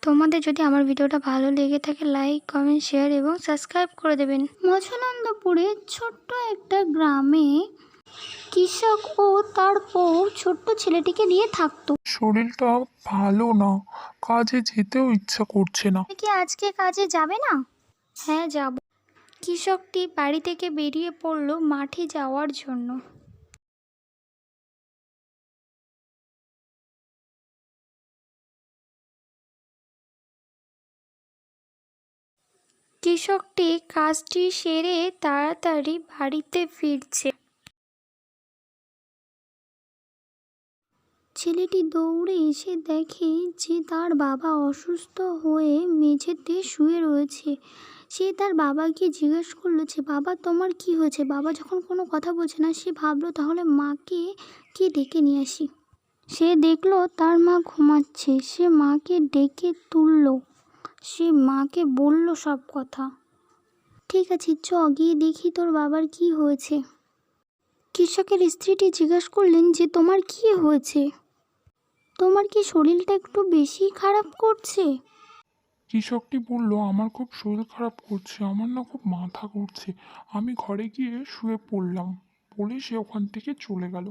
তোমাদের যদি আমার ভিডিওটা ভালো লেগে থাকে লাইক কমেন্ট শেয়ার এবং সাবস্ক্রাইব করে দেবেন। মছনন্দপুরের ছোট্ট একটা গ্রামে কৃষক ও তার বউ ছোট্ট ছেলেটিকে নিয়ে থাকতো। শরীরটা ভালো না, কাজে যেতেও ইচ্ছা করছে না। তুমি কি আজকে কাজে যাবে না? হ্যাঁ যাব। কৃষকটি বাড়ি থেকে বেরিয়ে পড়ল মাঠে যাওয়ার জন্য। কৃষকটি কাজটি সেরে তাড়াতাড়ি বাড়িতে ফিরছে। ছেলেটি দৌড়ে এসে দেখে যে তার বাবা অসুস্থ হয়ে মেঝেতে শুয়ে রয়েছে। সে তার বাবাকে জিজ্ঞেস করলো যে বাবা তোমার কি হয়েছে। বাবা যখন কোনো কথা বলছে না, সে ভাবলো তাহলে মাকে কি ডেকে নিয়ে আসি। সে দেখলো তার মা ঘুমাচ্ছে। সে মাকে ডেকে তুললো। সে মাকে বলল সব কথা। ঠিক আছে, চ গিয়ে দেখি তোর বাবার কি হয়েছে। কৃষকের স্ত্রীটি জিজ্ঞেস করলেন যে তোমার কি হয়েছে, তোমার কি শরীরটা একটু বেশি খারাপ করছে? কৃষকটি বলল, আমার খুব শরীর খারাপ করছে, আমার না খুব মাথা ঘুরছে, আমি ঘরে গিয়ে শুয়ে পড়লাম, বলে সে ওখান থেকে চলে গেল।